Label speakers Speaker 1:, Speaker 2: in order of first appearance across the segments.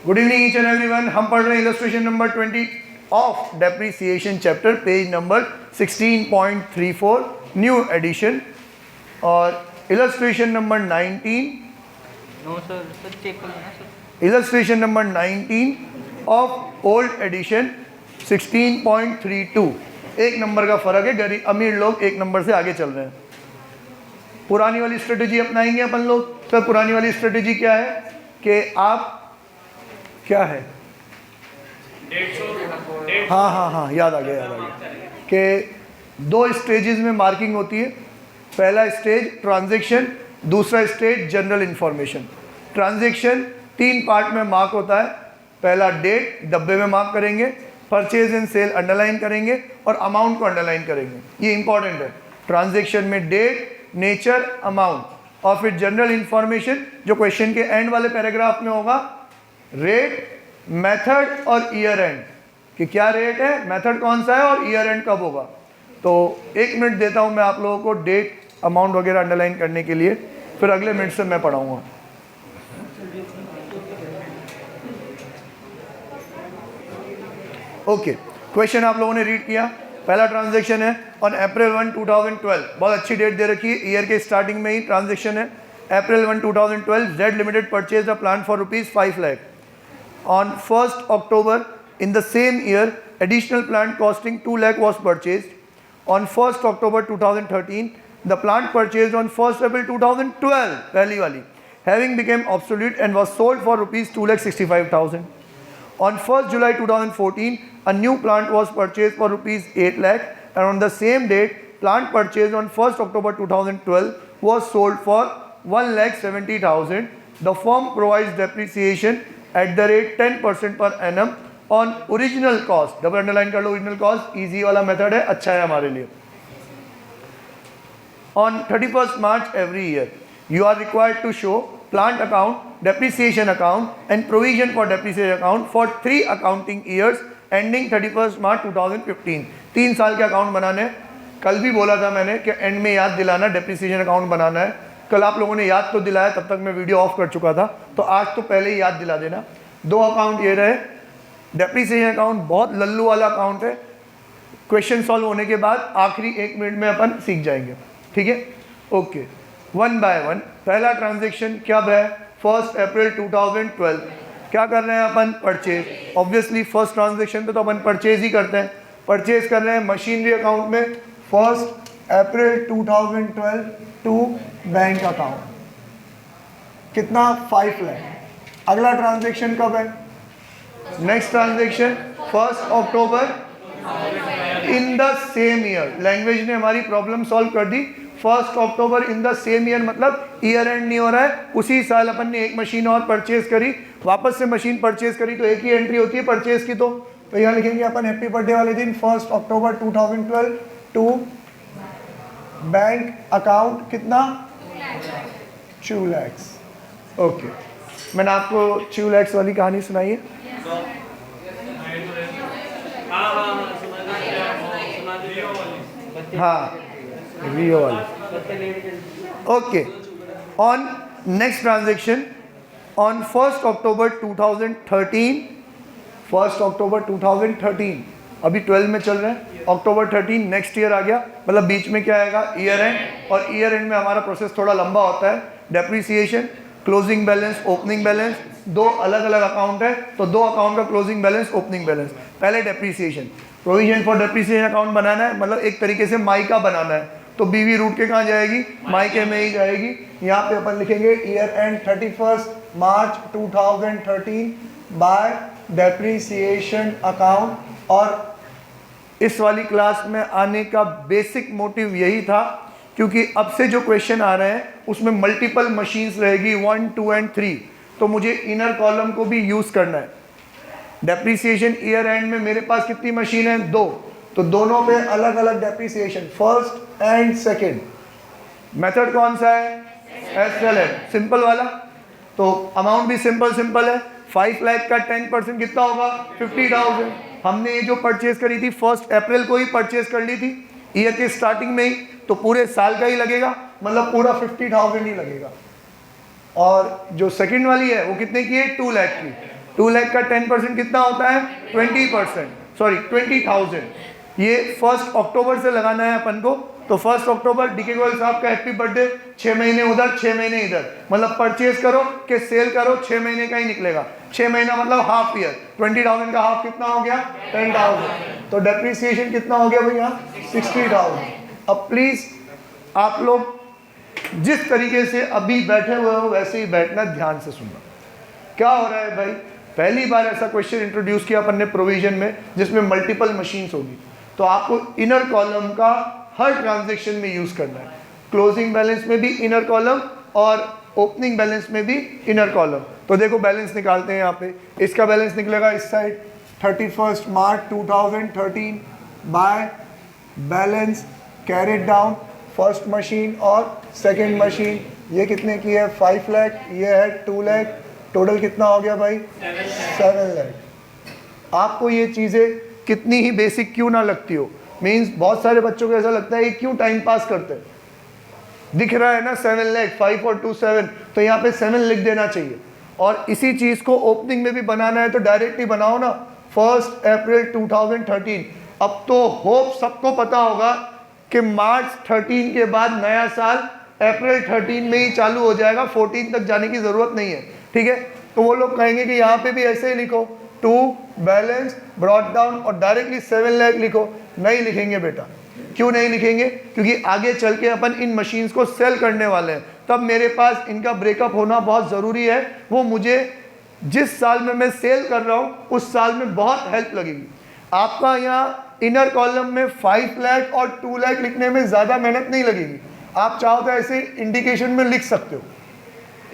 Speaker 1: Good evening each and everyone. हम पढ़ रहे हैं illustration number 20 of depreciation chapter, page number 16.34 new edition, और illustration number 19 illustration number 19 of old edition 16.32। एक number का फर्क है, गरीब अमीर लोग एक नंबर से आगे चल रहे हैं। पुरानी वाली स्ट्रेटेजी अपनाएंगे अपन लोग। सर पुरानी वाली स्ट्रेटेजी क्या है कि आप क्या है, हाँ याद आ गया कि दो स्टेजेस में मार्किंग होती है। पहला स्टेज ट्रांजैक्शन, दूसरा stage general information. Transaction 3 part में मार्क होता है। पहला डेट डब्बे में मार्क करेंगे, परचेज एंड सेल अंडरलाइन करेंगे और अमाउंट को अंडरलाइन करेंगे। ये इंपॉर्टेंट है। ट्रांजैक्शन में डेट, नेचर, अमाउंट, और फिर जनरल इंफॉर्मेशन जो क्वेश्चन के एंड वाले पैराग्राफ में होगा, रेट, मेथड और ईयर एंड, कि क्या रेट है, मेथड कौन सा है और ईयर एंड कब होगा। तो 1 मिनट देता हूं मैं आप लोगों को डेट, अमाउंट वगैरह अंडरलाइन करने के लिए, फिर अगले मिनट से मैं पढ़ाऊंगा। ओके, क्वेश्चन आप लोगों ने रीड किया। पहला ट्रांजैक्शन है ऑन अप्रैल 1, 2012। बहुत अच्छी डेट दे रखी है, ईयर के स्टार्टिंग में ही ट्रांजैक्शन है। अप्रैल 1, 2012 Z limited purchase a plant for ₹5 lakh. On 1st October in the same year, additional plant costing 2 lakh was purchased. On 1st October 2013, the plant purchased on 1st April 2012, पहली वाली, having become obsolete and was sold for ₹2,65,000. On 1st July 2014, a new plant was purchased for ₹8 lakh, and on the same date, plant purchased on 1st October 2012 was sold for ₹1,70,000. The firm provides depreciation at the rate 10% per annum on original cost। Double underline कर लो, original cost easy वाला method है, अच्छा है हमारे लिए। On 31st March every year, you are required to show plant account, depreciation account and provision for depreciation account for 3 accounting years ending 31st March 2015। 3 साल के account बनाने हैं। कल भी बोला था मैंने कि एंड में याद दिलाना, डेप्रिसिएशन अकाउंट बनाना है। कल आप लोगों ने याद तो दिलाया, तब तक मैं वीडियो ऑफ कर चुका था, तो आज तो पहले ही याद दिला देना। 2 अकाउंट ये रहे। डेप्रिसिएशन अकाउंट बहुत लल्लू वाला अकाउंट है, क्वेश्चन सॉल्व होने के बाद आखिरी 1 मिनट में अपन सीख जाएंगे, ठीक है। Okay, 1 by 1। पहला ट्रांजैक्शन कब है? 1st अप्रैल 2012। क्या कर रहे हैं अपन? परचेज। ऑब्वियसली फर्स्ट ट्रांजैक्शन पे तो अपन परचेज ही करते हैं। परचेज कर रहे हैं मशीनरी अकाउंट में 1st April 2012 to bank account. कितना? 5 लाख। अगला ट्रांजैक्शन कब है? Next transaction 1st October in the same year. Language ने हमारी प्रॉब्लम सॉल्व कर दी। 1st October in the same year मतलब ईयर एंड नहीं हो रहा है, उसी साल अपन ने एक मशीन और परचेज करी, वापस से मशीन परचेज करी, तो एक ही एंट्री होती है परचेज की। तो यहाँ लिखेंगे अपन हैप्पी बर्थडे वाले दिन 1st October 2012 to bank account. कितना? 2 लाख। ओके, मैंने आपको 2 लाख वाली कहानी सुनाई है। हाँ, रियो वाली। Okay, on next transaction on 1st October 2013। 1st अक्टूबर 2013, अभी 12 में चल रहे हैं, अक्टूबर 13 नेक्स्ट ईयर आ गया, मतलब बीच में क्या आएगा? Year end. और ईयर एंड में हमारा प्रोसेस थोड़ा लंबा होता है। Depreciation, closing balance, opening balance, 2 अलग अलग अकाउंट है, तो 2 अकाउंट का क्लोजिंग बैलेंस, ओपनिंग बैलेंस। पहले depreciation, provision for depreciation account बनाना है, मतलब एक तरीके से माइका बनाना है। तो बीवी रूट के कहाँ जाएगी? माइके में ही जाएगी। यहाँ पे अपन लिखेंगे year and 31st March 2013 bye depreciation account. और इस वाली क्लास में आने का बेसिक मोटिव यही था, क्योंकि अब से जो क्वेश्चन आ रहे हैं उसमें मल्टीपल मशीन्स रहेगी, 1, 2 एंड 3, तो मुझे इनर कॉलम को भी यूज करना है। डेप्रिसिएशन ईयर एंड में मेरे पास कितनी मशीन है? 2, तो दोनों पे अलग अलग depreciation, first and second. Method कौन सा है? SLM, सिंपल वाला। तो अमाउंट भी सिंपल है। 5 लाख का 10% कितना होगा? 50,000। हमने ये जो परचेज करी थी 1st अप्रैल को ही परचेज कर ली थी, ईयर के स्टार्टिंग में ही, तो पूरे साल का ही लगेगा, मतलब पूरा 50,000 ही लगेगा। और जो सेकंड वाली है वो कितने की है? 2 लाख की। 2 लाख का 10% कितना होता है? 20%, सॉरी 20,000। ये 1 अक्टूबर से लगाना है अपन को। तो 1 अक्टूबर डीके गोयल साहब का हैप्पी बर्थडे, 6 महीने उधर 6 महीने इधर, मतलब परचेज करो कि सेल करो 6 महीने का ही निकलेगा। 6 महीना मतलब हाफ ईयर, 20,000 का हाफ कितना हो गया? 10,000। तो डेप्रिसिएशन कितना हो गया भैया? 60,000। अब प्लीज आप लोग जिस तरीके से अभी बैठे हुए हो वैसे ही बैठना, ध्यान से सुनना। क्या हो रहा है भाई? पहली बार ऐसा क्वेश्चन इंट्रोड्यूस किया अपन ने प्रोविजन में जिसमें मल्टीपल मशीन्स होगी, तो आपको इनर कॉलम का हर ट्रांजैक्शन में यूज करना है। क्लोजिंग बैलेंस में भी इनर कॉलम और ओपनिंग बैलेंस में भी इनर कॉलम। तो देखो बैलेंस निकालते हैं यहाँ पे। इसका बैलेंस निकलेगा इस side 31 March 2013 by balance carried down first machine और सेकेंड मशीन। ये कितने की है? 5 लाख, ये है 2 लाख, टोटल कितना हो गया भाई? 7 लाख। आपको ये चीज़ें कितनी ही बेसिक क्यों ना लगती हो, मीन्स बहुत सारे बच्चों को ऐसा लगता है कि क्यों टाइम पास करते हैं। दिख रहा है ना 7 लाख, 5 और 2 7, तो यहाँ पे 7 लिख देना चाहिए। और इसी चीज़ को ओपनिंग में भी बनाना है तो डायरेक्टली बनाओ ना, 1 अप्रैल 2013। अब तो होप सबको पता होगा कि मार्च 13 के बाद नया साल अप्रैल 13 में ही चालू हो जाएगा, 14 तक जाने की ज़रूरत नहीं है, ठीक है। तो वो लोग कहेंगे कि यहाँ पे भी ऐसे ही लिखो, 2 बैलेंस ब्रॉट डाउन और डायरेक्टली 7 लाख लिखो। नहीं लिखेंगे बेटा। क्यों नहीं लिखेंगे? क्योंकि आगे चल के अपन इन मशीन्स को सेल करने वाले हैं, तब मेरे पास इनका ब्रेकअप होना बहुत ज़रूरी है। वो मुझे जिस साल में मैं सेल कर रहा हूँ उस साल में बहुत हेल्प लगेगी। आपका यहाँ इनर कॉलम में 5 लाख और 2 लाख लिखने में ज़्यादा मेहनत नहीं लगेगी। आप चाहो तो ऐसे इंडिकेशन में लिख सकते हो,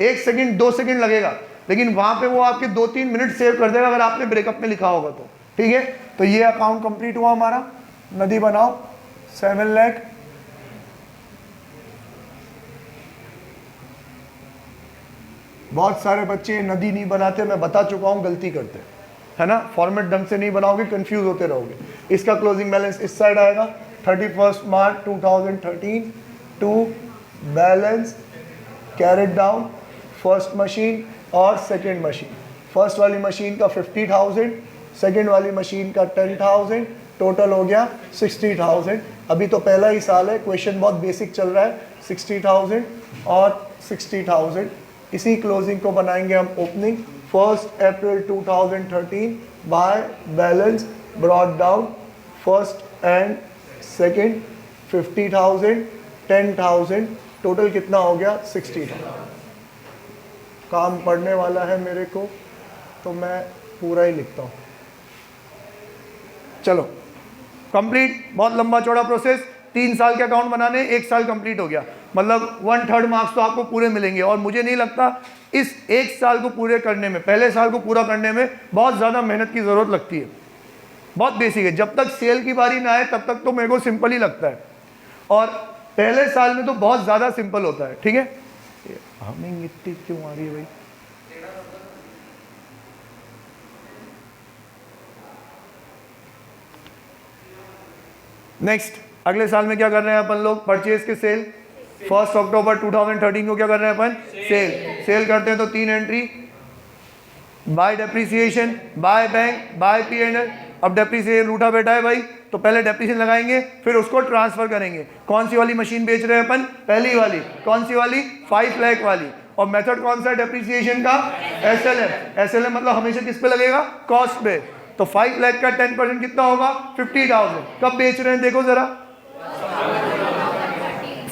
Speaker 1: 1 सेकंड 2 सेकंड लगेगा, लेकिन वहाँ पे वो आपके 2-3 मिनट सेव कर देगा अगर आपने ब्रेकअप में लिखा होगा तो, ठीक है। तो ये अकाउंट कंप्लीट हुआ हमारा। नदी बनाओ 7 लाख, बहुत सारे बच्चे नदी नहीं बनाते, मैं बता चुका हूँ, गलती करते है ना। फॉर्मेट ढंग से नहीं बनाओगे, कंफ्यूज होते रहोगे। इसका क्लोजिंग बैलेंस इस साइड आएगा 31 March 2013 to balance carried down first machine और सेकेंड मशीन। फर्स्ट वाली मशीन का 50,000, सेकेंड वाली मशीन का 10,000, टोटल हो गया 60,000। अभी तो पहला ही साल है, क्वेश्चन बहुत बेसिक चल रहा है। 60,000 और 60,000, इसी क्लोजिंग को बनाएंगे हम opening 1 April 2013 bye balance brought down first and second 50,000, 10,000, total कितना हो गया? 60,000। काम पढ़ने वाला है मेरे को तो मैं पूरा ही लिखता हूँ। चलो कंप्लीट, बहुत लंबा चौड़ा प्रोसेस। 3 साल के अकाउंट बनाने, 1 साल कंप्लीट हो गया, मतलब 1/3 मार्क्स तो आपको पूरे मिलेंगे। और मुझे नहीं लगता इस 1 साल को पूरे करने में, पहले साल को पूरा करने में बहुत ज़्यादा मेहनत की ज़रूरत लगती है। बहुत बेसिक है, जब तक सेल की बारी ना आए तब तक तो मेरे को सिंपल ही लगता है, और पहले साल में तो बहुत ज़्यादा सिंपल होता है, ठीक है। हमें मिट्टी क्यों आ रही है भाई? नेक्स्ट, अगले साल में क्या कर रहे हैं अपन लोग? परचेज के सेल। 1 अक्टूबर 2013 को क्या कर रहे हैं अपन? सेल करते हैं तो 3 entry, by depreciation, by bank, by P&L। अब डेप्रिसिएशन उठा बैठा है भाई, तो पहले डेप्रिसिएशन लगाएंगे, फिर उसको ट्रांसफर करेंगे। कौन सी वाली मशीन बेच रहे हैं अपन? पहली वाली। कौन सी वाली? 5 लाख वाली। और मेथड कौन सा है डेप्रिसिएशन का? SLM मतलब हमेशा किस पे लगेगा? कॉस्ट पे। तो 5 लाख का 10% कितना होगा? 50,000। कब बेच रहे हैं देखो जरा,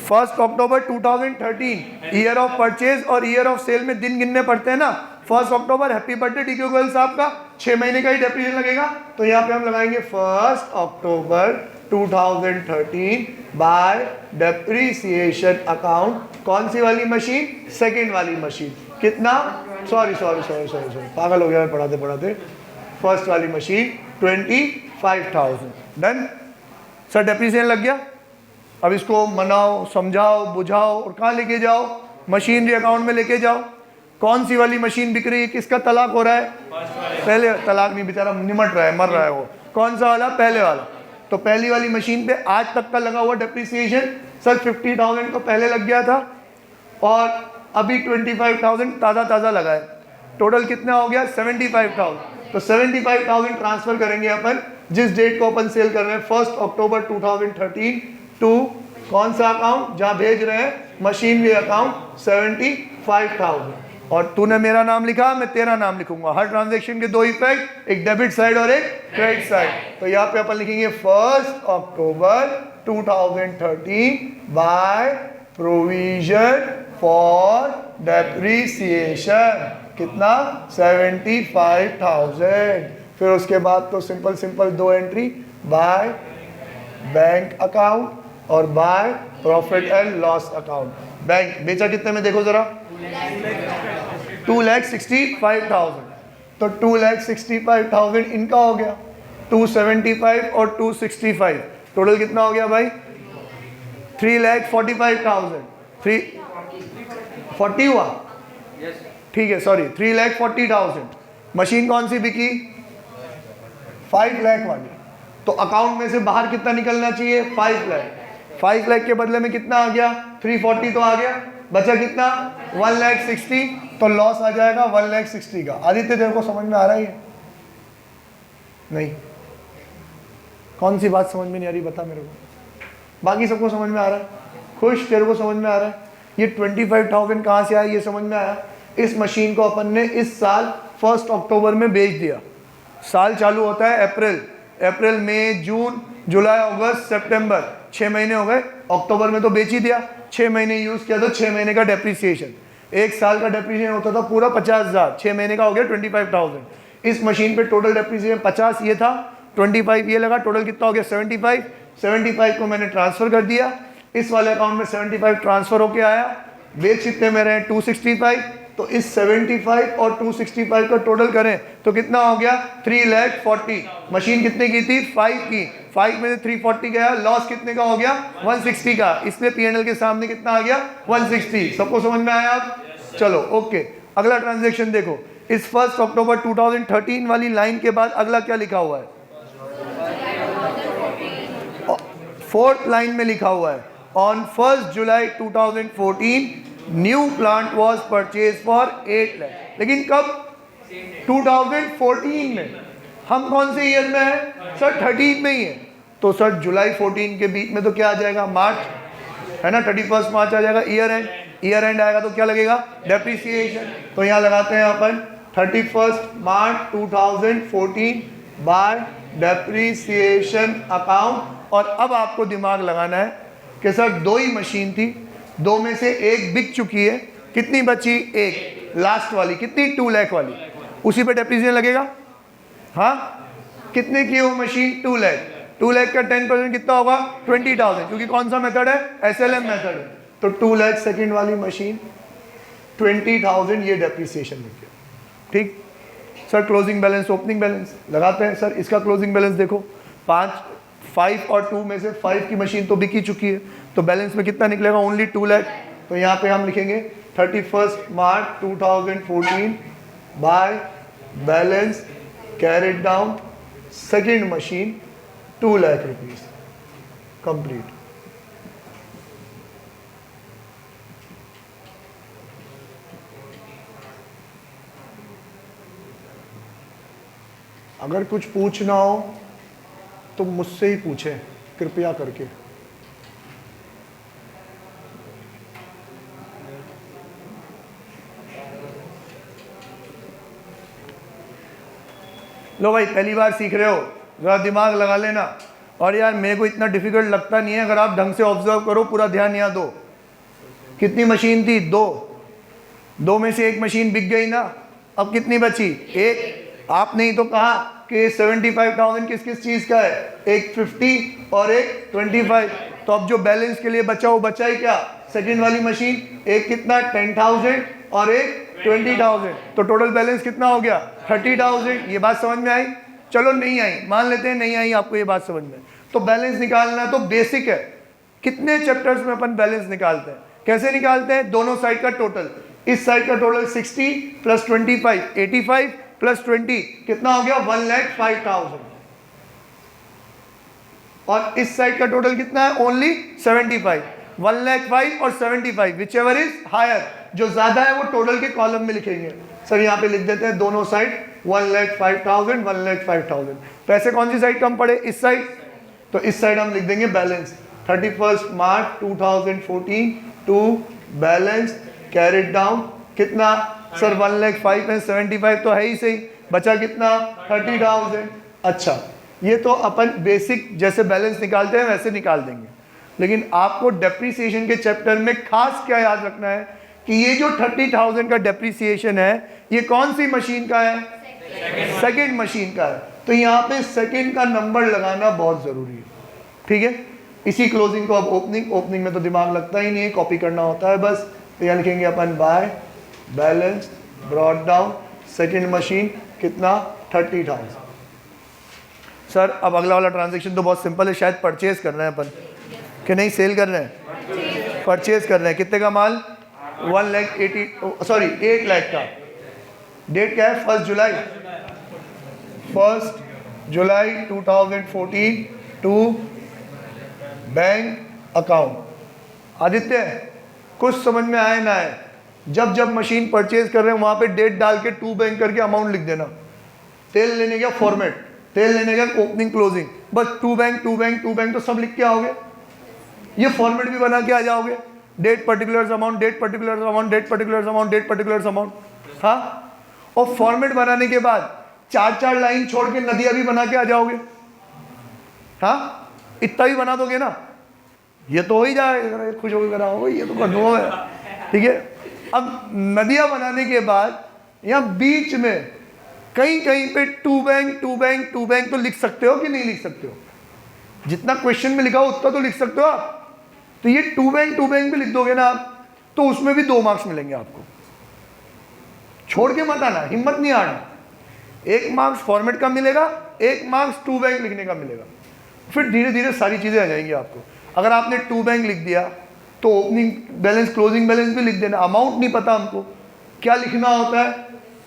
Speaker 1: 1 अक्टूबर 2013। ईयर ऑफ परचेज और ईयर ऑफ सेल में दिन गिनने पड़ते हैं ना। 1 अक्टूबर हैप्पी बर्थडे डीके गोयल साहब का, 6 महीने का ही डेप्रिसिएशन लगेगा, तो यहाँ पे हम लगाएंगे 1 अक्टूबर 2013 बाय डेप्रिसिएशन अकाउंट। कौन सी वाली मशीन? सेकेंड वाली मशीन। कितना? सॉरी पागल हो गया मैं पढ़ाते पढ़ाते। फर्स्ट वाली मशीन 25,000। डन सर, डेप्रिसिएशन लग गया। अब इसको मनाओ, समझाओ, बुझाओ और कहाँ लेके जाओ? मशीनरी अकाउंट में लेके जाओ। कौन सी वाली मशीन बिक रही है? किसका तलाक हो रहा है? पहले। तलाक नहीं, बेचारा निमट रहा है, मर रहा है वो। कौन सा वाला? पहले वाला। तो पहली वाली मशीन पे आज तक का लगा हुआ डेप्रिसिएशन सर 50,000 तो पहले लग गया था, और अभी 25,000 ताज़ा लगा है। टोटल कितना हो गया 75,000। तो 75,000 ट्रांसफर करेंगे अपन जिस डेट को अपन सेल कर रहे हैं 1 अक्टूबर 2013 टू कौन सा अकाउंट जहां भेज रहे हैं मशीनरी अकाउंट 75,000। और तूने मेरा नाम लिखा, मैं तेरा नाम लिखूंगा। हर ट्रांजैक्शन के दो इफेक्ट, एक डेबिट साइड और एक क्रेडिट साइड। तो यहाँ पे अपन लिखेंगे 1 अक्टूबर 2013 बाय प्रोविजन फॉर डेप्रिसिएशन कितना 75,000। फिर उसके बाद तो सिंपल दो एंट्री बाय बैंक अकाउंट और by profit and loss account. Bank बेचा कितने में देखो जरा 2,65,000। तो 2,65,000 इनका हो गया, 275 और 265 टोटल कितना हो गया भाई 3,45,000। 340 हुआ, ठीक है सॉरी 3,40,000। मशीन कौन सी बिकी 5 लाख वाली। तो अकाउंट में से बाहर कितना निकलना चाहिए 5 लाख। 5 लाख के बदले में कितना आ गया 340 तो आ गया, बचा कितना 1,60,000। तो लॉस आ जाएगा 1,60,000 का। आदित्य तेरे को समझ में आ रहा है नहीं? कौन सी बात समझ में नहीं आ रही बता मेरे को। बाकी सबको समझ में आ रहा है, खुश, तेरे को समझ में आ रहा है। ये 25,000 कहाँ से आया ये समझ में आया। इस मशीन को अपन ने इस साल 1 अक्टूबर में बेच दिया। साल चालू होता है अप्रैल मई जून जुलाई अगस्त सितंबर, 6 महीने हो गए। अक्टूबर में तो बेच ही दिया, 6 महीने यूज़ किया तो 6 महीने का डेप्रिसिएशन। एक साल का डेप्रिसिएशन होता था पूरा 50,000, 6 महीने का हो गया 25,000। इस मशीन पे टोटल डेप्रिसिएशन 50 ये था, 25 ये लगा, टोटल कितना हो गया 75। 75 को मैंने ट्रांसफ़र कर दिया इस वाले अकाउंट में, 75 ट्रांसफ़र होके आया। बेच कितने में रहे 265। तो इस 75 और 265 का टोटल करें तो कितना हो गया 3,40,000। मशीन कितने की थी 5 की, 5 में से 340 गया, लॉस कितने का हो गया 160 का। इसलिए P&L के सामने कितना आ गया 160। सबको समझ में आया आप? चलो ओके, अगला ट्रांजेक्शन देखो। इस 1 अक्टूबर 2013 वाली लाइन के बाद अगला क्या लिखा हुआ है 4th लाइन में लिखा हुआ है on 1 July 2014 new plant was purchase for 8 lakh. लेकिन कब 2014 में। हम कौन से ईयर में है सर 13 में ही है। तो सर जुलाई 14 के बीच में तो क्या आ जाएगा मार्च है ना, 31 मार्च आ जाएगा ईयर एंड। ईयर एंड आएगा तो क्या लगेगा डेप्रिसिएशन। तो यहाँ लगाते हैं अपन 31 मार्च 2014 बाय डेप्रिसिएशन अकाउंट। और अब आपको दिमाग लगाना है कि सर 2 ही मशीन थी, 2 में से एक बिक चुकी है, कितनी बची एक लास्ट वाली कितनी 2 लाख वाली, उसी पे डेप्रिसिएशन लगेगा। हाँ कितने की वो मशीन 2 लाख, 2 लाख का 10% कितना होगा 20,000, क्योंकि कौन सा मेथड है SLM मेथड है। तो 2 लाख सेकेंड वाली मशीन 20,000 ये डेप्रिसिएशन लिखिए। ठीक sir, closing balance opening balance लगाते हैं। सर इसका क्लोजिंग बैलेंस देखो 5 और 2 में से 5 की मशीन तो बिक ही चुकी है, तो बैलेंस में कितना निकलेगा ओनली 2 लाख। तो यहाँ पे हम लिखेंगे 31 March 2014 by balance carried down second machine 2 lakh rupees complete. अगर कुछ पूछना हो तो मुझसे ही पूछें कृपया करके। लो भाई पहली बार सीख रहे हो, ज़रा दिमाग लगा लेना। और यार मेरे को इतना डिफिकल्ट लगता नहीं है अगर आप ढंग से ऑब्जर्व करो, पूरा ध्यान यहाँ दो। कितनी मशीन थी 2 में से एक मशीन बिक गई ना, अब कितनी बची एक। आपने ही तो कहा कि 75,000 किस किस चीज़ का है, एक 50 और एक 25। तो अब जो बैलेंस के लिए बचा वो बचा ही क्या सेकेंड वाली मशीन, एक कितना 10,000 और एक 20,000। तो टोटल बैलेंस कितना हो गया 30,000। ये बात समझ में आई? चलो नहीं आई, मान लेते हैं नहीं आई आपको ये बात समझ में। तो बैलेंस निकालना तो बेसिक है। कितने चैप्टर्स में अपन बैलेंस निकालते हैं, कैसे निकालते हैं, दोनों साइड का टोटल। इस साइड का टोटल 60 प्लस 25 85 प्लस 20 कितना हो गया 1,05,000। और इस साइड का टोटल कितना है ओनली 75। 1,05,000 और 75 विच एवर इज हायर, जो ज्यादा है वो टोटल के कॉलम में लिखेंगे। सर यहाँ पे लिख देते हैं दोनों साइड 1,05,000 1,05,000। पैसे कौन सी साइड कम पड़े? इस साइड। तो इस साइड हम लिख देंगे balance 31 March 2014 to balance carried down कितना सर 1,05,000 एंड 75 तो है ही सही, बचा कितना 30,000। अच्छा, ये तो अपन बेसिक जैसे बैलेंस निकालते हैं वैसे निकाल देंगे, लेकिन आपको डेप्रीसिएशन के चैप्टर में खास क्या याद रखना है कि ये जो 30,000 का डेप्रीसिएशन है ये कौन सी मशीन का है? सेकंड मशीन का है। तो यहाँ पे सेकंड का नंबर लगाना बहुत ज़रूरी है, ठीक है। इसी क्लोजिंग को अब ओपनिंग में तो दिमाग लगता ही नहीं है, कॉपी करना होता है बस। तो यहाँ लिखेंगे अपन by balance brought down second machine कितना 30,000। सर अब अगला वाला ट्रांजेक्शन तो बहुत सिंपल है, शायद परचेज कर रहे हैं अपन कि नहीं, सेल कर रहे हैं? परचेज कर रहे हैं। कितने का माल? 8 लाख का। डेट क्या है? 1 July 2014 to bank account. Aditya कुछ समझ में आए ना आए, जब जब मशीन परचेज कर रहे हैं वहां पे डेट डाल के टू बैंक करके अमाउंट लिख देना। तेल लेने का फॉर्मेट, तेल लेने का ओपनिंग क्लोजिंग, बस टू बैंक तो सब लिख के आओगे। ये फॉर्मेट भी बना के आ जाओगे, date particulars amount, date particulars amount, date particulars amount, date particulars amount. हाँ, और फॉर्मेट बनाने के बाद 4 लाइन छोड़ के नदियां भी बना के आ जाओगे। हाँ, इतना भी बना दोगे ना, ये तो हो ही जाएगा। खुश होकर बनाओ, ये तो अनुभव है, ठीक है। अब नदियां बनाने के बाद यहाँ बीच में कहीं कहीं पे टू बैंक तो लिख सकते हो कि नहीं लिख सकते हो? जितना क्वेश्चन में लिखा हो उतना तो लिख सकते हो आप। तो ये टू बैंक भी लिख दोगे ना आप, तो उसमें भी 2 मार्क्स मिलेंगे आपको। छोड़ के मत आना, हिम्मत नहीं आना। 1 मार्क्स फॉर्मेट का मिलेगा, 1 मार्क्स टू बैंक लिखने का मिलेगा। फिर धीरे धीरे सारी चीजें आ जाएंगी आपको। अगर आपने टू बैंक लिख दिया तो ओपनिंग बैलेंस क्लोजिंग बैलेंस भी लिख देना। अमाउंट नहीं पता हमको, क्या लिखना होता है?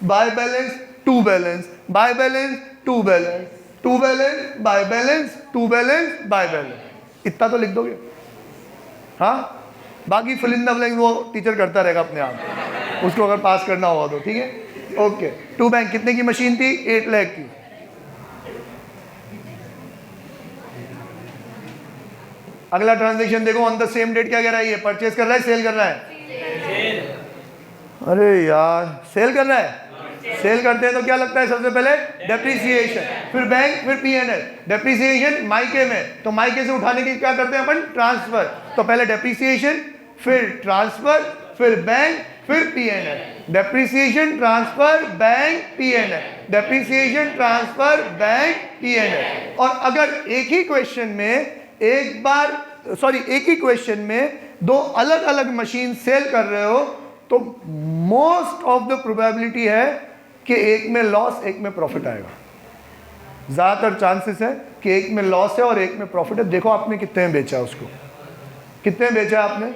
Speaker 1: By balance to balance, by balance to balance, to balance by balance, to balance by balance, इतना तो लिख दोगे। हाँ, बाकी फिल इन द ब्लैंक वो टीचर करता रहेगा अपने आप, उसको अगर पास करना होगा तो, ठीक है। ओके, टू बैंक कितने की मशीन थी? 8 लाख की। अगला ट्रांजेक्शन देखो, ऑन द सेम डेट क्या कह रहा है? ये परचेज कर रहा है, सेल कर रहा है? अरे यार, सेल कर रहा है। सेल करते हैं तो क्या लगता है? सबसे पहले डेप्रीसिएशन, फिर बैंक, फिर पीएनएल। डेप्रीसिएशन मायके में, तो मायके से उठाने के क्या करते हैं अपन? ट्रांसफर। तो पहले डेप्रीसिएशन, फिर ट्रांसफर, फिर बैंक, फिर PNL. Depreciation, transfer, bank, PNL. Depreciation, transfer, bank, PNL. और अगर एक ही क्वेश्चन में 2 अलग अलग मशीन सेल कर रहे हो तो मोस्ट ऑफ द प्रोबेबिलिटी है कि एक में लॉस एक में प्रॉफिट आएगा। ज्यादातर चांसेस है कि एक में लॉस है और एक में प्रॉफिट है। देखो आपने कितने में बेचा उसको, कितने में बेचा आपने?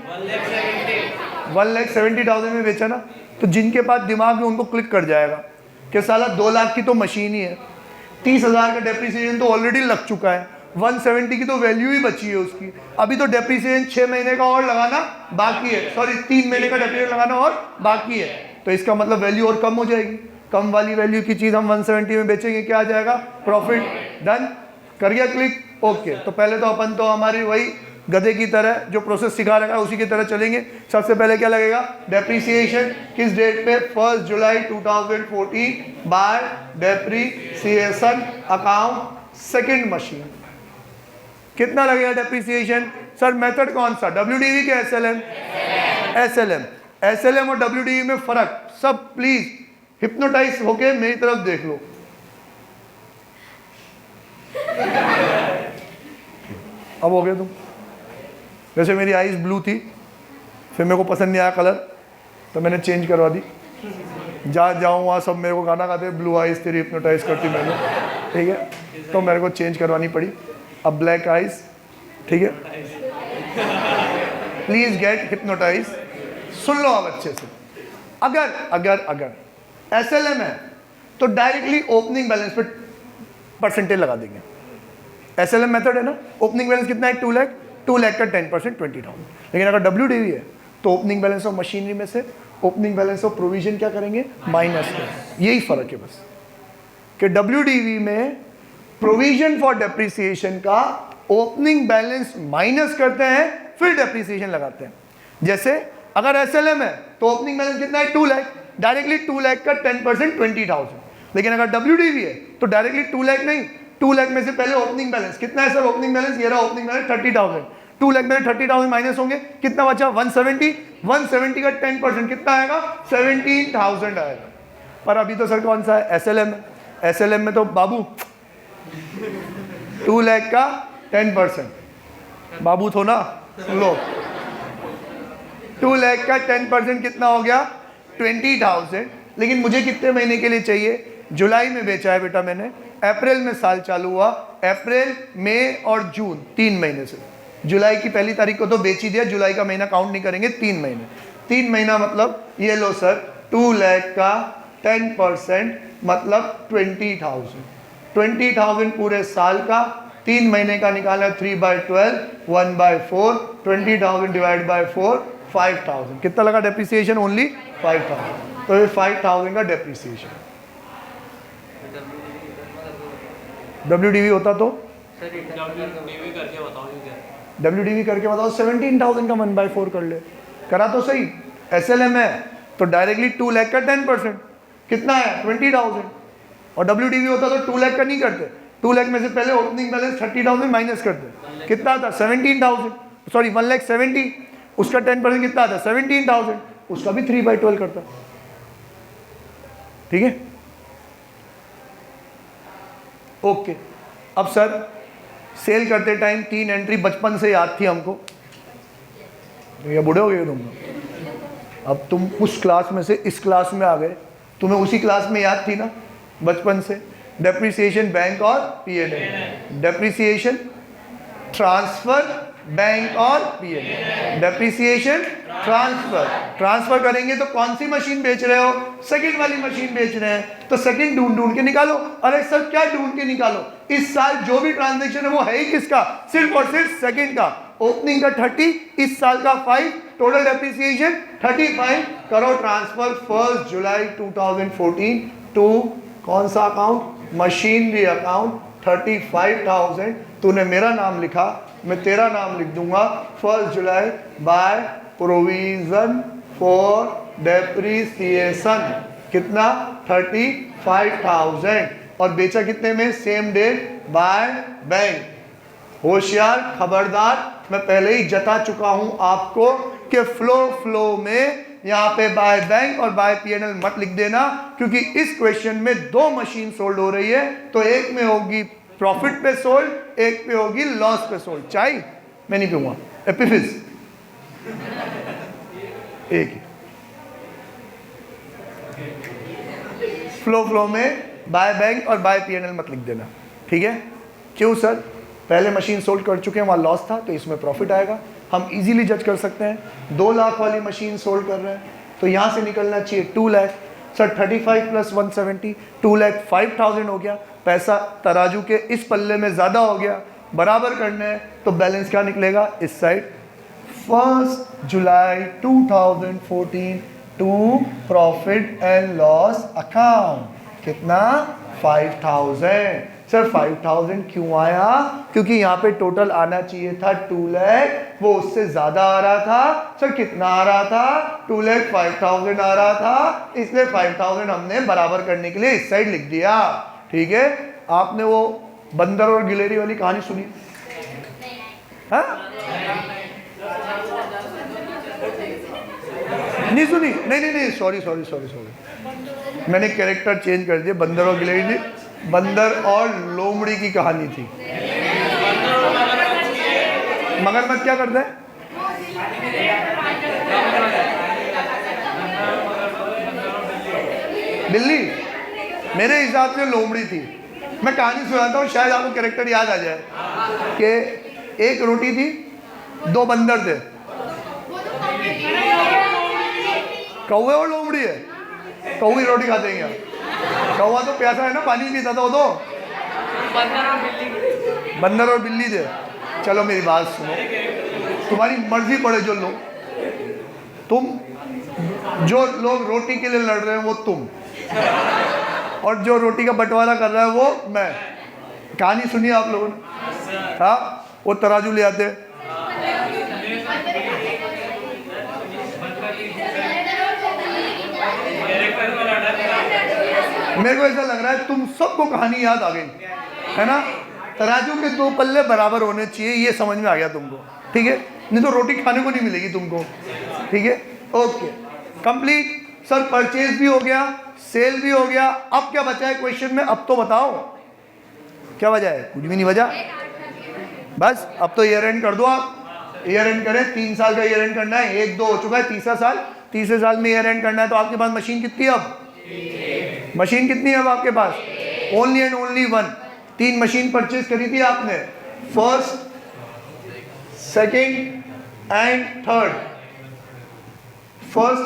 Speaker 1: 1,70,000 में बेचा ना। तो जिनके पास दिमाग में उनको क्लिक कर जाएगा कि साला 2 लाख की तो मशीन ही है, 30,000 का डेप्रीसिएशन तो ऑलरेडी लग चुका है, 170 की तो वैल्यू ही बची है उसकी, अभी तो डेप्रीसिएशन 6 महीने का और लगाना बाकी है, 3 महीने का डेप्रीसिएशन लगाना और बाकी है। तो इसका मतलब वैल्यू और कम हो जाएगी। कम वाली वैल्यू की चीज़ हम 170 में बेचेंगे, क्या आ जाएगा? प्रॉफिट। डन कर गया क्लिक? ओके। तो पहले तो अपन तो हमारी वही गधे की तरह जो प्रोसेस सिखा रखा है उसी की तरह चलेंगे। सबसे पहले क्या लगेगा? डेप्रीसिएशन किस डेट पे? 1 July 2014 by depreciation account second machine. कितना लगेगा डेप्रीसिएशन? सर मेथड कौन सा? WDV के SLM? SLM और WDV में फर्क। सब प्लीज हिप्नोटाइज होके मेरी तरफ देख लो। अब हो गया तुम? वैसे मेरी आईज ब्लू थी, फिर मेरे को पसंद नहीं आया कलर, तो मैंने चेंज करवा दी। जहाँ जाऊँ वहाँ सब मेरे को गाना गाते, ब्लू आईज तेरी हिप्नोटाइज करती मैंने, ठीक है। तो मेरे को चेंज करवानी पड़ी, अब ब्लैक आईज, ठीक है। Please get hypnotise. सुन लो अब अच्छे से। अगर SLM है तो डायरेक्टली ओपनिंग बैलेंस पे परसेंटेज लगा देंगे। SLM मेथड है ना, ओपनिंग बैलेंस कितना है? 2 लाख, 2 लाख का 10% 20,000। लेकिन अगर WDV है तो ओपनिंग बैलेंस ऑफ मशीनरी में से ओपनिंग बैलेंस ऑफ प्रोविजन क्या करेंगे, माइनस करेंगे। यही फर्क है बस कि WDV में प्रोविजन फॉर डेप्रिसिएशन का ओपनिंग बैलेंस माइनस करते हैं, फिर डेप्रिसिएशन लगाते हैं। जैसे अगर SLM है तो ओपनिंग बैलेंस कितना है, 2 लाख, डायरेक्टली 2 लाख का 10% 20,000। लेकिन अगर WDV है तो डायरेक्टली 2 लाख नहीं, 2 लाख में से पहले ओपनिंग बैलेंस कितना है सर, ओपनिंग बैलेंस ये रहा, ओपनिंग बैलेंस 30,000, 2 लाख में 30,000 माइनस होंगे, कितना बचा 170, 170 का 10% कितना आएगा, 17,000 आएगा। पर अभी तो सर कौन सा है, SLM है, SLM में तो बाबू 2 लाख का 10%, बाबू थो ना, सुन लो, 2 लाख का 10% कितना हो गया, 20,000। लेकिन मुझे कितने महीने के लिए चाहिए, जुलाई में बेचा है बेटा मैंने, अप्रैल में साल चालू हुआ, अप्रैल, मई और जून 3 महीने से, जुलाई की 1 तारीख को तो बेच ही दिया, जुलाई का महीना काउंट नहीं करेंगे, 3 महीने, 3 महीना मतलब ये लो सर, 2 लाख का 10% मतलब 20,000, 20,000 पूरे साल का, 3 महीने का निकाला 3/12, 1/4, 20,000 डिवाइड बाय 4, 5,000। कितना लगा डेप्रिसिएशन, ओनली 5,000। तो ये 5,000 का डेप्रिसिएशन। WDV होता तो WDV करके बताओ, 17,000 का 1/4 कर ले, करा तो सही। SLM है तो डायरेक्टली 2 लाख का 10% कितना है, 20,000, और WDV होता तो 2 लाख का नहीं करते, 2 लाख में से पहले ओपनिंग बैलेंस 30,000 माइनस करते, कितना था 17,000, सॉरी 1,70,000, उसका 10% कितना था 17,000, उसका भी 3/12 करता। ठीक है, ओके। अब सर सेल करते टाइम 3 एंट्री बचपन से याद थी हमको, ये बूढ़े हो गए तुम, अब तुम उस क्लास में से इस क्लास में आ गए, तुम्हें उसी क्लास में याद थी ना बचपन से, डेप्रिसिएशन बैंक और P&L, डेप्रिसिएशन ट्रांसफर बैंक और P&L, डेप्रिसिएशन ट्रांसफर करेंगे तो कौन सी मशीन बेच रहे हो, सेकंड वाली मशीन बेच रहे हैं, तो सेकंड ढूंढ के निकालो। अरे सर क्या ढूंढ के निकालो, इस साल जो भी ट्रांजैक्शन है वो है ही किसका, सिर्फ और सिर्फ सेकंड का। ओपनिंग का 30, इस साल का 5, टोटल डेप्रिसिएशन 35, करो ट्रांसफर 1 जुलाई 2014 टू कौन सा अकाउंट, मशीनरी अकाउंट, 35,000। तूने मेरा नाम लिखा, मैं तेरा नाम लिख दूंगा, 1 जुलाई बाय प्रोविजन फॉर डेप्रिसिएशन, कितना 35,000, और बेचा कितने में, सेम डेट बाय बैंक। होशियार, खबरदार, मैं पहले ही जता चुका हूं आपको कि फ्लो में यहाँ पे बाय बैंक और बाय P&L मत लिख देना, क्योंकि इस क्वेश्चन में 2 मशीन सोल्ड हो रही है, तो एक में होगी प्रॉफिट पे सोल्ड, एक पे होगी लॉस पे सोल्ड। चाय मैं नहीं पीऊंगा, एपिफिस एक ही। फ्लो में बाय बैंक और बाय P&L मत लिख देना, ठीक है। क्यों सर, पहले मशीन सोल्ड कर चुके हैं, वहाँ लॉस था, तो इसमें प्रॉफिट आएगा। हम इजीली जज कर सकते हैं, 2 लाख वाली मशीन सोल्ड कर रहे हैं, तो यहाँ से निकलना चाहिए 2 लाख। सर 35 + 170, 2 लाख 5,000 हो गया, पैसा तराजू के इस पल्ले में ज़्यादा हो गया, बराबर करना है तो बैलेंस क्या निकलेगा, इस side 1 July 2014 to profit and loss account, कितना 5,000। सर 5,000 क्यों आया, क्योंकि यहाँ पे टोटल आना चाहिए था 2 लाख, वो उससे ज़्यादा आ रहा था। सर कितना आ रहा था, 2 लाख 5,000 आ रहा था, इसलिए 5,000 हमने बराबर करने के लिए इस साइड लिख दिया। ठीक है, आपने वो बंदर और गिलेरी वाली कहानी सुनी, हाँ नहीं सुनी, नहीं सॉरी, मैंने कैरेक्टर चेंज कर दिया, बंदर और गिलेरी थी, बंदर और लोमड़ी की कहानी थी। मगरमच्छ क्या करता है, बिल्ली, मेरे हिसाब से लोमड़ी थी। मैं कहानी सुनाता हूँ, शायद आपको कैरेक्टर याद आ जाए कि एक रोटी थी, 2 बंदर थे, कौवे और लोमड़ी है, कौवी रोटी खाते हैं क्या, कौवा तो प्यासा है ना, पानी पीता था वो तो, बंदर और बिल्ली थे। चलो मेरी बात सुनो, तुम्हारी मर्जी पड़े जो लो, तुम, जो लोग रोटी के लिए लड़ रहे हैं वो तुम, और जो रोटी का बंटवारा कर रहा है वो मैं। कहानी सुनिए आप लोगों ने। हाँ, वो तराजू ले आते, मेरे को ऐसा लग रहा है तुम सबको कहानी याद आ गई है ना। तराजू के दो पल्ले बराबर होने चाहिए, ये समझ में आ गया तुमको, ठीक है, नहीं तो रोटी खाने को नहीं मिलेगी तुमको, ठीक है। Okay, complete sir. परचेज भी हो गया, सेल भी हो गया, अब क्या बचा है क्वेश्चन में? अब तो बताओ क्या वजह है? कुछ भी नहीं बचा, बस अब तो ईयर एंड कर दो। आप ईयर एंड करें, 3 साल का ईयर एंड करना है, 1 2 हो चुका है, तीसरा साल, तीसरे साल में ईयर एंड करना है। तो आपके पास मशीन कितनी है अब? मशीन कितनी है अब आपके पास? Only and only 1। 3 machine purchase करी थी आपने, first, second and third. First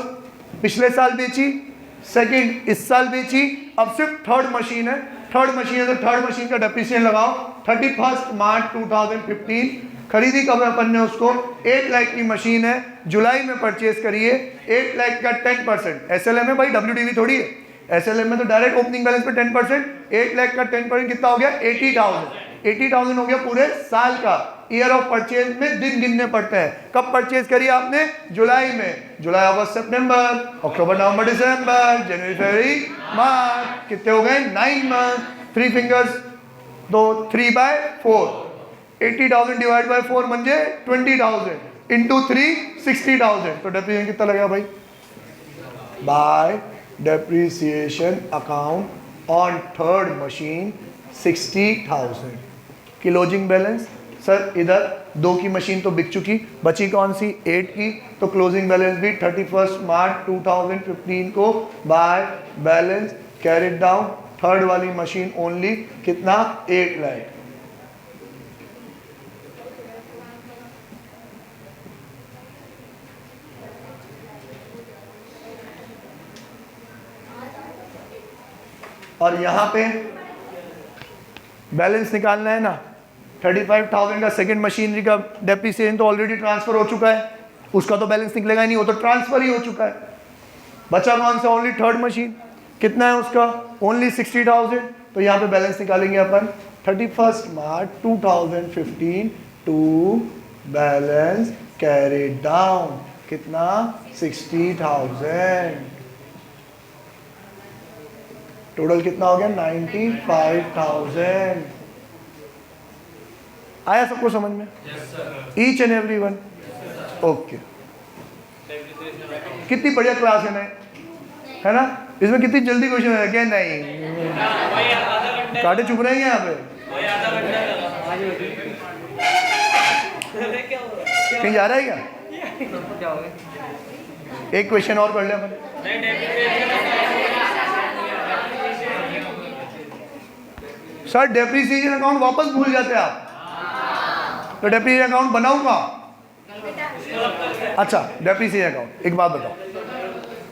Speaker 1: पिछले साल बेची, सेकेंड इस साल बेची, अब सिर्फ थर्ड मशीन है। थर्ड मशीन है तो थर्ड मशीन का डेप्रिसिएशन लगाओ। 31 मार्च 2015 खरीदी कब है अपन ने उसको? 8 लाख की मशीन है, जुलाई में परचेज करिए। 8 लाख का 10%, एसएलएम है भाई, डब्ल्यूडीवी थोड़ी है। एसएलएम में तो डायरेक्ट ओपनिंग बैलेंस पे 10%। 8 लाख का 10% कितना हो गया? 80,000। 80,000 हो गया पूरे साल का। ईयर ऑफ परचेज में दिन गिनने पड़ते हैं। कब परचेज करी आपने? जुलाई में। जुलाई, अगस्त, सितंबर, अक्टूबर, नवंबर, दिसंबर, जनवरी, फरवरी, मार्च, कितने हो गए? 9 मंथ। 3 फिंगर्स, तो 3/4। 80,000 डिवाइड बाय 4 म्हणजे 20,000 इंटू 3 60,000। तो डेप्रिसिएशन कितना लगेगा भाई? Bye depreciation account on third machine 60,000। Closing balance sir इधर 2 की मशीन तो बिक चुकी, बची कौन सी? 8 की। तो क्लोजिंग बैलेंस भी 31 मार्च 2015 को by balance carried down third वाली मशीन ओनली कितना? 8 लाख। और यहां पे बैलेंस निकालना है ना, 35,000 का सेकेंड मशीनरी का डेप्रिसिएशन तो ऑलरेडी ट्रांसफर हो चुका है, उसका तो बैलेंस निकलेगा ही नहीं, वो तो ट्रांसफर ही हो चुका है। बचा कौन सा? Only third machine. कितना है उसका? ओनली 60,000। तो यहाँ पे बैलेंस निकालेंगे अपन 31 मार्च 2015 टू बैलेंस कैरिड डाउन कितना? 60,000। टोटल कितना हो गया? 95,000। आया सबको समझ में? Each and every one? Okay. कितनी बढ़िया क्लास है ना? इसमें कितनी जल्दी क्वेश्चन है क्या? नहीं काटे चुप रहे हैं यहाँ पे, कहीं जा रहा है क्या? एक क्वेश्चन और कर ले अपन। सर डेप्रिसिएशन अकाउंट वापस भूल जाते हैं आप, तो डेप्रिसिएशन अकाउंट बनाऊंगा। अच्छा, डेप्रिसिएशन अकाउंट, एक बात बताओ,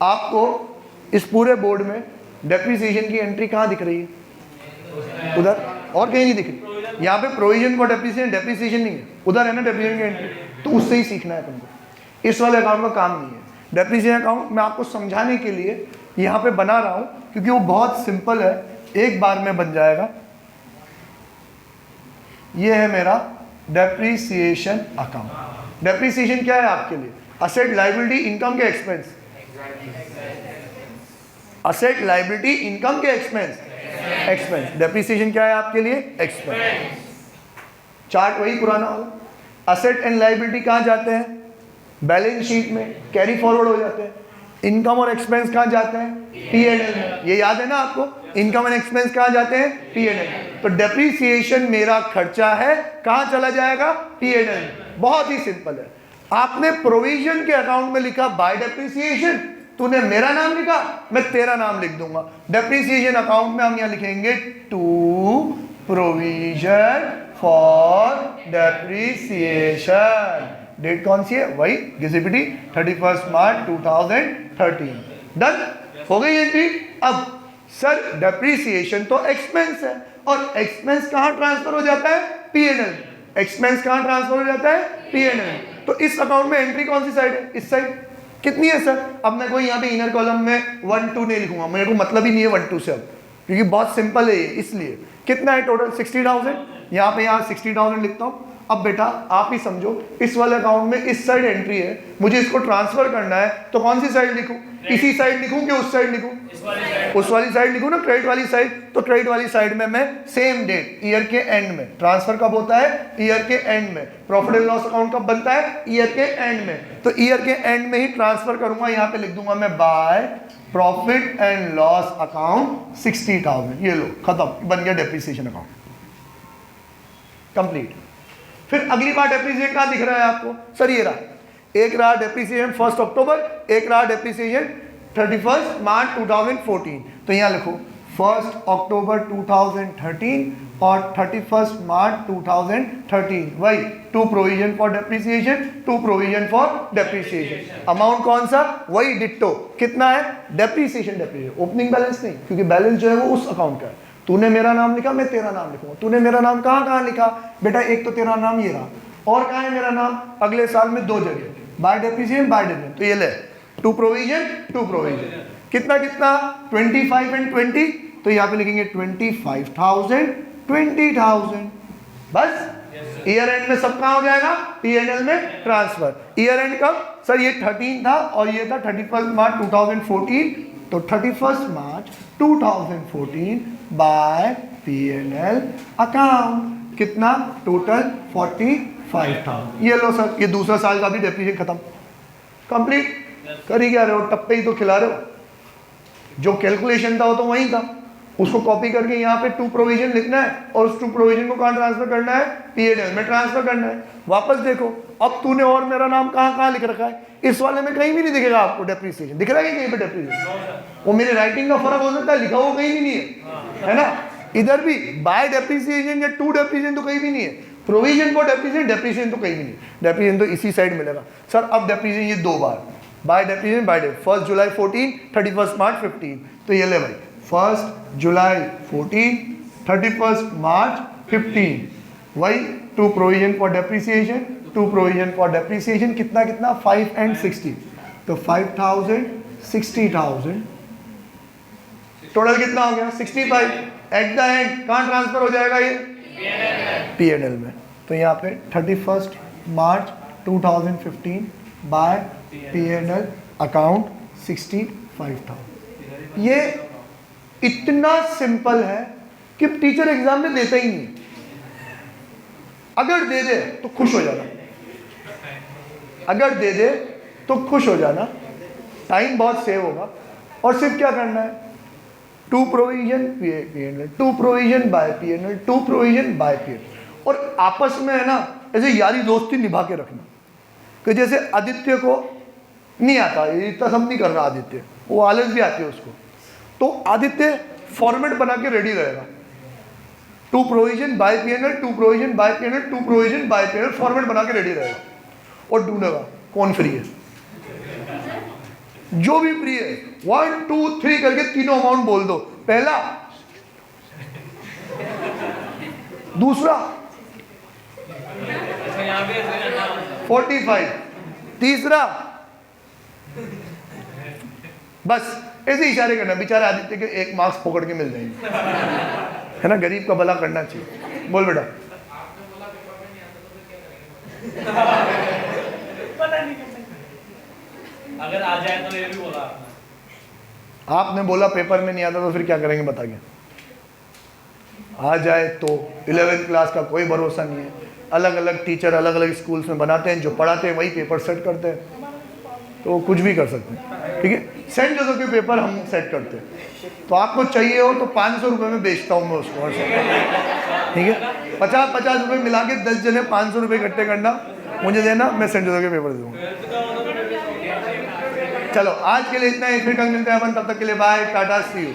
Speaker 1: आपको इस पूरे बोर्ड में डेप्रिसिएशन की एंट्री कहाँ दिख रही है? उधर, और कहीं नहीं दिख रही। यहाँ पे प्रोविजन फॉर डेप्रिसिएशन नहीं है, उधर है ना डेप्रिसिएशन की एंट्री, तो उससे ही सीखना है तुमको। इस वाले अकाउंट का काम नहीं है। डेप्रिसिएशन अकाउंट मैं आपको समझाने के लिए यहाँ पे बना रहा हूँ, क्योंकि वो बहुत सिंपल है, एक बार में बन जाएगा। ये है मेरा डेप्रिसिएशन अकाउंट। डेप्रिसिएशन क्या है आपके लिए? असेट, लायबिलिटी, इनकम के एक्सपेंस। असेट, लायबिलिटी, इनकम के एक्सपेंस। एक्सपेंस। डेप्रिसिएशन क्या है आपके लिए? एक्सपेंस। चार्ट वही पुराना होगा। असेट एंड लायबिलिटी कहाँ जाते हैं? बैलेंस शीट में कैरी फॉरवर्ड हो जाते हैं। इनकम और एक्सपेंस कहाँ जाते हैं? P&L में। ये याद है ना आपको? इनकम एंड एक्सपेंस कहाँ जाते हैं? P&L। तो डेप्रिसिएशन मेरा खर्चा है, कहाँ चला जाएगा? P&L। बहुत ही सिंपल है। आपने प्रोविजन के अकाउंट में लिखा बाय डेप्रिसिएशन, तूने मेरा नाम लिखा, मैं तेरा नाम लिख दूंगा। डेप्रिसिएशन अकाउंट में हम यहाँ लिखेंगे to provision for depreciation. Date कौन सी है? वही गिजिबिटी 31 मार्च 2013। डन हो गई एंट्री। अब सर डेप्रिसिएशन तो एक्सपेंस है, और एक्सपेंस कहाँ ट्रांसफर हो जाता है? P&L। एक्सपेंस कहाँ ट्रांसफर हो जाता है? P&L। तो इस अकाउंट में एंट्री कौन सी साइड है? इस साइड। कितनी है सर? अब मैं कोई यहाँ पे इनर कॉलम में 1 2 नहीं लिखूंगा, मेरे को मतलब ही नहीं है 1 2 से अब, क्योंकि बहुत सिंपल है ये, इसलिए कितना है टोटल 60,000, यहाँ पे यहाँ 60,000 लिखता हूँ। अब बेटा आप ही समझो, इस वाले अकाउंट में इस साइड एंट्री है, मुझे इसको ट्रांसफर करना है, तो कौन सी साइड लिखूं? इसी साइड लिखूं कि उस साइड लिखूं? उस वाली साइड लिखूं ना, क्रेडिट वाली साइड। तो क्रेडिट वाली साइड में मैं सेम डेट ईयर के एंड में, ट्रांसफर कब होता है? ईयर के एंड में। प्रॉफिट एंड लॉस अकाउंट कब बनता है? ईयर के एंड में। तो ईयर के एंड में ही ट्रांसफर करूंगा, यहाँ पे लिख दूंगा मैं by profit and loss account 60,000। ये लो खत्म, बन गया डेप्रिसिएशन अकाउंट, कंप्लीट। फिर अगली बार डेप्रिसिएशन कहाँ दिख रहा है आपको? सर ये रहा, एक रहा डेप्रिसिएशन 1 अक्टूबर, एक रहा डेप्रिसिएशन 31 मार्च 2014। तो यहाँ लिखो 1 अक्टूबर 2013 और 31 मार्च 2013, वही to provision for depreciation, to provision for depreciation. Amount कौन सा? वही डिट्टो। कितना है? डेप्रिसिएशन, डेप्रिसिएशन, ओपनिंग बैलेंस नहीं, क्योंकि बैलेंस जो है वो उस अकाउंट का है। तूने मेरा नाम लिखा, मैं तेरा नाम लिखूंगा। तूने मेरा नाम कहाँ कहाँ लिखा? बेटा एक तो तेरा नाम ये रहा, और कहाँ है मेरा नाम? अगले साल में 2 जगह, बाय डेप्रिसिएशन, बाय डिविडेंड। तो ये ले, टू प्रोविजन, टू प्रोविजन। कितना कितना? 25 एंड 20, तो यहाँ पे लिखेंगे 25,000, 20,000। बस ईयर एंड में सब कहाँ हो जाएगा? P&L में ट्रांसफर। ईयर एंड कब? सर ये 13 था और ये था 31 मार्च 2014, तो 31 मार्च 2014 बाय P&L अकाउंट। कितना? टोटल 45,000। ये लो सर, ये दूसरा साल का भी डेप्रिसिएशन खत्म, कंप्लीट। कर ही क्या रहे हो? टप्पे ही तो खिला रहे हो। जो कैलकुलेशन था वो तो वही था, उसको कॉपी करके यहाँ पे टू प्रोविजन लिखना है, और उस टू प्रोविजन को कहाँ ट्रांसफर करना है? P&L में ट्रांसफर करना है। वापस देखो, अब तूने और मेरा नाम कहाँ कहाँ लिख रखा है? इस वाले में कहीं भी नहीं दिखेगा आपको डेप्रिसिएशन। दिख रहा है कहीं पे डेप्रिसिएशन? वो मेरे राइटिंग का फर्क हो सकता है, लिखा हुआ कहीं भी नहीं है ना? इधर भी बाय डेप्रिसिएशन या टू डेप्रिसिएशन तो कहीं भी नहीं है। प्रोविजन फॉर डेप्रिसिएशन, डेप्रिसिएशन तो कहीं भी नहीं। डेप्रिसिएशन तो इसी साइड मिलेगा। सर अब डेप्रिसिएशन ये 2 बार, बाय डेप्रिसिएशन, बाय डेट, 1 जुलाई 14, 31 मार्च 15। तो ये ले भाई, 1 जुलाई 14, 31 मार्च 15, वही to provision for depreciation, to provision for depreciation. कितना कितना? 5 एंड 60, तो 5,000, 60,000, टोटल कितना हो गया? 65। एट द एंड कहाँ ट्रांसफर हो जाएगा ये? P&L में। तो यहाँ पे 31 मार्च 2015 बाय P&L अकाउंट 65,000। ये इतना सिंपल है कि टीचर एग्जाम में देता ही नहीं। अगर दे दे तो खुश हो जाना, अगर दे दे तो खुश हो जाना, टाइम बहुत सेव होगा। और सिर्फ क्या करना है? To provision P&L, to provision by P&L, to provision by P&L। और आपस में है ना ऐसे यारी दोस्ती निभा के रखना, कि जैसे आदित्य को नहीं आता, इतना सब नहीं कर रहा आदित्य, वो आलस भी आती है उसको, तो आदित्य फॉर्मेट बना के रेडी रहेगा, to provision by P&L, to provision by P&L, to provision by P&L, format बना के रेडी रहेगा और ढूंढेगा कौन फ्री है। जो भी फ्री है 1 2 3 करके तीनों अमाउंट बोल दो। पहला, दूसरा 45, तीसरा, बस ऐसे इशारे करना। बेचारे आदित्य के 1 मार्क्स पकड़ के मिल जाएंगे, है ना? गरीब का भला करना चाहिए। बोल बेटा।
Speaker 2: अगर आ जाए तो ये भी बोला
Speaker 1: आपने बोला पेपर में नहीं आता तो फिर क्या करेंगे बता के? आ जाए तो 11th क्लास का कोई भरोसा नहीं है। अलग अलग टीचर अलग अलग स्कूल्स में बनाते हैं, जो पढ़ाते हैं वही पेपर सेट करते हैं, तो कुछ भी कर सकते हैं। ठीक है, सेंट जोसेफ के पेपर हम सेट करते हैं, तो आपको चाहिए हो तो 500 रुपये में बेचता हूँ मैं उसको। ठीक है, 50-50 रुपये मिला के 10 जने 500 रुपये इकट्ठे करना, मुझे देना, मैं सेंट जोसेफ के पेपर दूँगा। चलो आज के लिए इतना ही, फिर कल मिलते हैं अपन, तब तक के लिए बाय, टाटा, सी यू।